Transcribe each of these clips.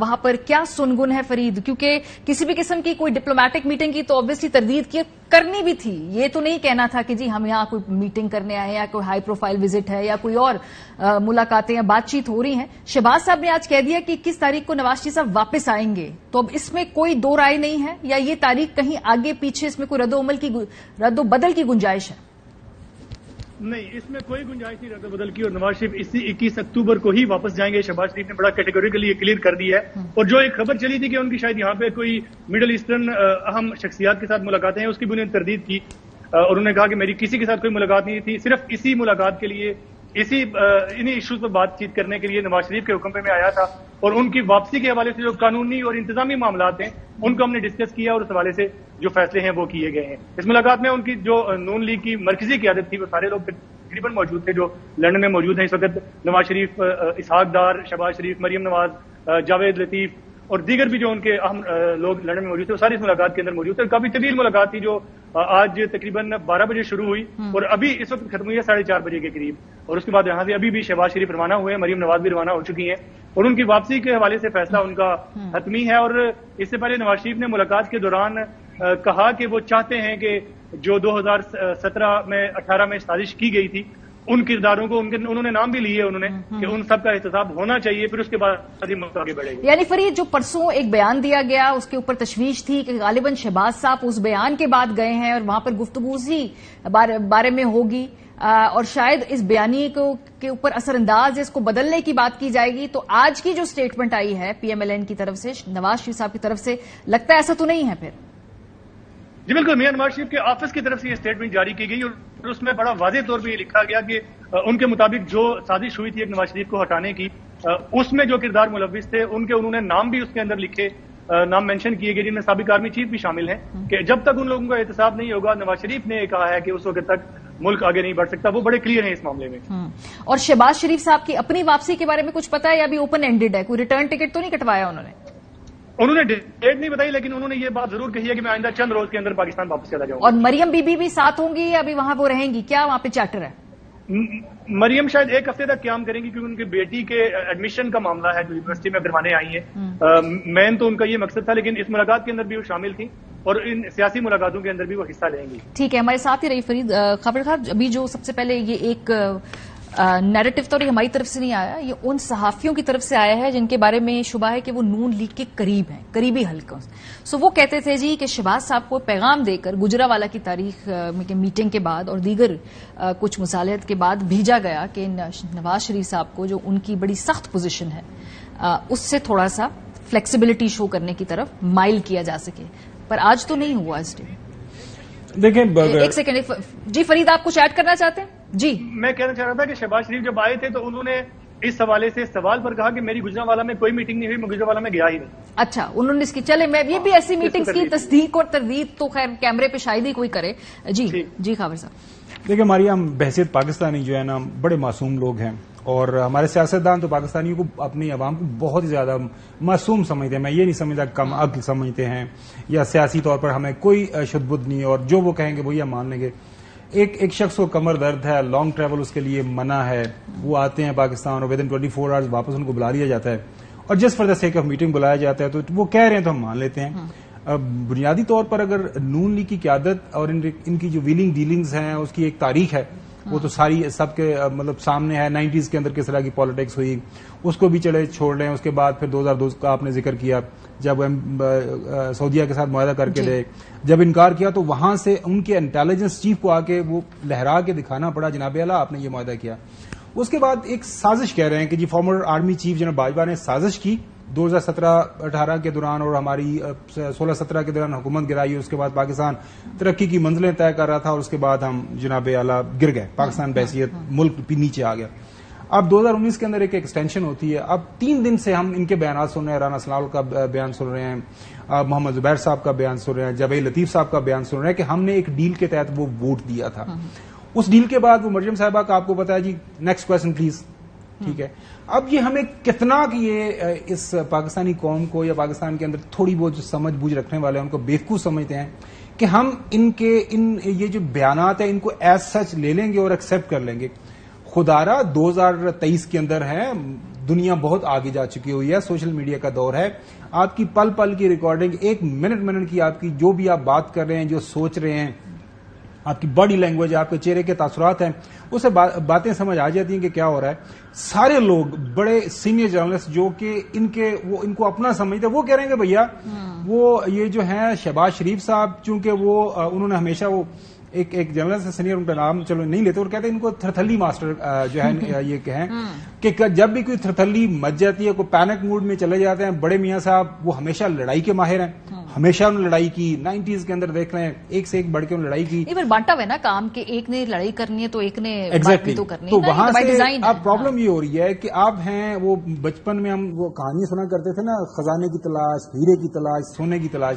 وہاں پر کیا سنگن ہے فرید؟ کیونکہ کسی بھی قسم کی کوئی ڈپلومیٹک میٹنگ کی تو obviously تردید کرنی بھی تھی. یہ تو نہیں کہنا تھا کہ جی ہم یہاں کوئی میٹنگ کرنے آئے ہیں یا کوئی ہائی پروفائل وزٹ ہے یا کوئی اور ملاقاتیں یا بات چیت ہو رہی ہیں. شہباز صاحب نے آج کہہ دیا کہ 21 تاریخ کو نواز شریف صاحب واپس آئیں گے, تو اب اس میں کوئی دو رائے نہیں ہے یا یہ تاریخ کہیں آگے پیچھے اس میں کوئی رد و بدل کی گنجائش ہے؟ نہیں, اس میں کوئی گنجائش نہیں رد و بدل کی, اور نواز شریف اسی 21 اکتوبر کو ہی واپس جائیں گے. شہباز شریف نے بڑا کیٹیگوریکلی یہ کلیئر کر دی ہے. اور جو ایک خبر چلی تھی کہ ان کی شاید یہاں پہ کوئی مڈل ایسٹرن اہم شخصیات کے ساتھ ملاقاتیں ہیں, اس کی بھی انہوں نے تردید کی اور انہوں نے کہا کہ میری کسی کے ساتھ کوئی ملاقات نہیں تھی, صرف اسی ملاقات کے لیے انہی ایشوز پر بات چیت کرنے کے لیے نواز شریف کے حکم پہ میں آیا تھا. اور ان کی واپسی کے حوالے سے جو قانونی اور انتظامی معاملات ہیں ان کو ہم نے ڈسکس کیا اور اس حوالے سے جو فیصلے ہیں وہ کیے گئے ہیں. اس ملاقات میں ان کی جو نون لیگ کی مرکزی قیادت تھی وہ سارے لوگ تقریباً موجود تھے جو لندن میں موجود ہیں اس وقت. نواز شریف, اسحاق ڈار, شہباز شریف, مریم نواز, جاوید لطیف اور دیگر بھی جو ان کے اہم لوگ لندن میں موجود تھے, وہ ساری اس ملاقات کے اندر موجود تھے. کافی طویل ملاقات تھی جو آج تقریباً 12 بجے شروع ہوئی اور ابھی اس وقت ختم ہوئی ہے 4:30 بجے کے قریب. اور اس کے بعد یہاں سے ابھی بھی شہباز شریف روانہ ہوئے ہیں, مریم نواز بھی روانہ ہو چکی ہیں اور ان کی واپسی کے حوالے سے فیصلہ ان کا حتمی ہے. اور اس سے پہلے نواز شریف نے ملاقات کے دوران کہا کہ وہ چاہتے ہیں کہ جو 2017 میں 18 میں سازش کی گئی تھی ان کرداروں کو انہوں نے نام بھی لیے انہوں نے کہ ان سب کا احتساب ہونا چاہیے, پھر اس کے بعد آگے بڑھے گی. یعنی فرید جو پرسوں ایک بیان دیا گیا اس کے اوپر تشویش تھی کہ غالباً شہباز صاحب اس بیان کے بعد گئے ہیں اور وہاں پر گفتگو اسی بارے میں ہوگی اور شاید اس بیانیے کے اوپر اثر انداز اس کو بدلنے کی بات کی جائے گی. تو آج کی جو سٹیٹمنٹ آئی ہے پی ایم ایل این کی طرف سے, نواز شریف صاحب کی طرف سے, لگتا ہے ایسا تو نہیں ہے پھر؟ جی بالکل, میاں نواز شریف کے آفس کی طرف سے یہ اسٹیٹمنٹ جاری کی گئی اور اس میں بڑا واضح طور پہ یہ لکھا گیا کہ ان کے مطابق جو سازش ہوئی تھی ایک نواز شریف کو ہٹانے کی, اس میں جو کردار ملوث تھے انہوں نے نام بھی اس کے اندر لکھے, نام مینشن کیے گئے جن میں سابق آرمی چیف بھی شامل ہیں کہ جب تک ان لوگوں کا احتساب نہیں ہوگا نواز شریف نے کہا ہے کہ اس وقت تک ملک آگے نہیں بڑھ سکتا. وہ بڑے کلیئر ہیں اس معاملے میں. اور شہباز شریف صاحب کی اپنی واپسی کے بارے میں کچھ پتا ہے یا ابھی اوپن اینڈیڈ ہے؟ کوئی ریٹرن ٹکٹ تو نہیں کٹوایا انہوں نے؟ انہوں نے ڈیٹ نہیں بتائی لیکن انہوں نے یہ بات ضرور کہی ہے کہ میں آئندہ چند روز کے اندر پاکستان واپس چلا جاؤں گا. اور مریم بی بی بھی ساتھ ہوں گی یا ابھی وہاں وہ رہیں گی؟ کیا وہاں پہ چارٹر ہے؟ مریم شاید 1 ہفتے تک قیام کریں گی کیونکہ ان کی بیٹی کے ایڈمیشن کا معاملہ ہے جو یونیورسٹی میں کروانے آئی ہیں. مین تو ان کا یہ مقصد تھا لیکن اس ملاقات کے اندر بھی وہ شامل تھی اور ان سیاسی ملاقاتوں کے اندر بھی وہ حصہ لیں گی. ٹھیک ہے, ہمارے ساتھ ہی رہی فرید. خبر خواہ ابھی جو سب سے پہلے یہ ایک نیریٹو تو ہماری طرف سے نہیں آیا, یہ ان صحافیوں کی طرف سے آیا ہے جن کے بارے میں شبہ ہے کہ وہ نون لیگ کے قریب ہیں, قریبی حلقوں سے. وہ کہتے تھے جی کہ شہباز صاحب کو پیغام دے کر گجرانوالہ کی تاریخ کی میٹنگ کے بعد اور دیگر کچھ مصالحت کے بعد بھیجا گیا کہ نواز شریف صاحب کو جو ان کی بڑی سخت پوزیشن ہے اس سے تھوڑا سا فلیکسیبلٹی شو کرنے کی طرف مائل کیا جا سکے, پر آج تو نہیں ہوا اس ڈے. دیکھیں ایک سیکنڈ جی فرید, آپ کچھ ایڈ کرنا چاہتے ہیں؟ جی میں کہنا چاہ رہا تھا کہ شہباز شریف جب آئے تھے تو انہوں نے اس حوالے سے سوال پر کہا کہ میری گجرانوالہ میں کوئی میٹنگ نہیں ہوئی, میں گجرانوالہ میں گیا ہی نہیں. اچھا, انہوں نے اس کی چلے میں یہ بھی ایسی میٹنگز کی تصدیق اور تردید تو خیر کیمرے پہ شاید ہی کوئی کرے. جی خاور صاحب. دیکھیں ہماری ہم بحثیت پاکستانی جو ہے نا بڑے معصوم لوگ ہیں اور ہمارے سیاستدان تو پاکستانیوں کو اپنی عوام کو بہت ہی زیادہ معصوم سمجھتے ہیں. میں یہ نہیں سمجھتا کم عقل سمجھتے ہیں یا سیاسی طور پر ہمیں کوئی شد بد نہیں اور جو وہ کہیں گے وہی ہم مان لیں گے. ایک شخص کو کمر درد ہے, لانگ ٹریول اس کے لیے منع ہے, وہ آتے ہیں پاکستان اور ود ان 24 آورز واپس ان کو بلا لیا جاتا ہے اور just for the sake of meeting بلایا جاتا ہے تو وہ کہہ رہے ہیں تو ہم مان لیتے ہیں. بنیادی طور پر اگر نون لیگ کی قیادت اور ان کی جو ویلنگ ڈیلنگز ہیں اس کی ایک تاریخ ہے وہ تو ساری سب کے مطلب سامنے ہے. 90s کے اندر کس طرح کی پالیٹکس ہوئی اس کو بھی چلے چھوڑ لیں. اس کے بعد پھر 2002 کا آپ نے ذکر کیا جب سعودیہ کے ساتھ معاہدہ کر کے دے, جب انکار کیا تو وہاں سے ان کے انٹیلیجنس چیف کو آ کے وہ لہرا کے دکھانا پڑا جناب اعلیٰ آپ نے یہ معاہدہ کیا. اس کے بعد ایک سازش کہہ رہے ہیں کہ جی فارمر آرمی چیف جناب باجوہ نے سازش کی 2017-18 کے دوران اور ہماری 16-17 کے دوران حکومت گرائی. اس کے بعد پاکستان ترقی کی منزلیں طے کر رہا تھا اور اس کے بعد ہم جناب اعلیٰ گر گئے, پاکستان بحیثیت ملک بھی نیچے آ گیا. اب 2019 کے اندر ایک ایکسٹینشن ہوتی ہے. اب 3 دن سے ہم ان کے بیانات سن رہے ہیں, رانا سناول کا بیان سن رہے ہیں, محمد زبیر صاحب کا بیان سن رہے ہیں, جاوید لطیف صاحب کا بیان سن رہے ہیں کہ ہم نے ایک ڈیل کے تحت وہ ووٹ دیا تھا. اس ڈیل کے بعد وہ مریم صاحبہ کا آپ کو پتا ہے جی نیکسٹ کویسچن پلیز. ٹھیک ہے, اب یہ ہمیں کتنا کہ یہ اس پاکستانی قوم کو یا پاکستان کے اندر تھوڑی بہت جو سمجھ بوجھ رکھنے والے ہیں ان کو بیوقوف سمجھتے ہیں کہ ہم یہ جو بیانات ہیں ان کو ایز سچ لے لیں گے اور ایکسپٹ کر لیں گے. خدارہ 2023 کے اندر ہے, دنیا بہت آگے جا چکی ہوئی ہے، سوشل میڈیا کا دور ہے. آپ کی پل پل کی ریکارڈنگ، ایک منٹ کی آپ کی جو بھی آپ بات کر رہے ہیں، جو سوچ رہے ہیں، آپ کی باڈی لینگویج، آپ کے چہرے کے تاثرات ہیں، اسے باتیں سمجھ آ جاتی ہیں کہ کیا ہو رہا ہے. سارے لوگ بڑے سینئر جرنلسٹ جو کہ ان کو اپنا سمجھتے ہیں، وہ کہہ رہے ہیں کہ بھیا وہ یہ جو ہیں شہباز شریف صاحب، چونکہ وہ انہوں نے ہمیشہ وہ ایک جرنلسٹ سینئر، ان کا نام چلو نہیں لیتے، اور کہتے ہیں ان کو تھرتھلی ماسٹر جو ہے یہ کہیں کہ جب بھی کوئی تھرتھلی مچ جاتی ہے، کوئی پینک موڈ میں چلے جاتے ہیں. بڑے میاں صاحب وہ ہمیشہ لڑائی کے ماہر ہیں، ہمیشہ انہوں نے لڑائی کی. 90s کے اندر دیکھ رہے ہیں ایک سے ایک بڑھ کے انہوں نے لڑائی کی. ایون بانٹا ہوا ہے نا کام کہ ایک نے لڑائی کرنی ہے تو ایک نے ایگزیکٹلی تو کرنی ہے. تو وہاں سے اب پرابلم پرابلم یہ ہو رہی ہے کہ آپ ہیں وہ بچپن میں ہم وہ کہانی سنا کرتے تھے نا، خزانے کی تلاش، ہیرے کی تلاش، سونے کی تلاش.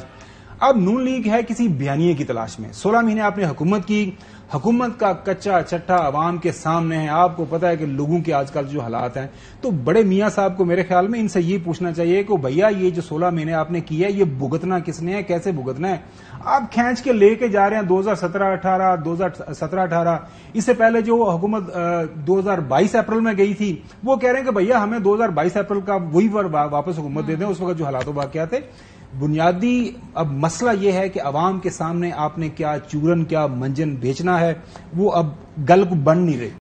اب نون لیگ ہے کسی بیانیے کی تلاش میں. 16 مہینے آپ نے حکومت کی، حکومت کا کچا چٹا عوام کے سامنے ہے. آپ کو پتا ہے کہ لوگوں کے آج کل جو حالات ہیں، تو بڑے میاں صاحب کو میرے خیال میں ان سے یہ پوچھنا چاہیے کہ بھیا یہ جو 16 مہینے آپ نے کیا ہے، یہ بھگتنا کس نے ہے، کیسے بھگتنا ہے؟ آپ کھینچ کے لے کے جا رہے ہیں 2017-18، 2017-18. اس سے پہلے جو حکومت 2022 اپریل میں گئی تھی، وہ کہہ رہے ہیں کہ بھیا ہمیں 2022 اپریل کا وہی واپس حکومت دے دیں. اس وقت جو حالات و واقعات تھے. بنیادی اب مسئلہ یہ ہے کہ عوام کے سامنے آپ نے کیا چورن، کیا منجن بیچنا ہے، وہ اب گل کو بن نہیں رہی.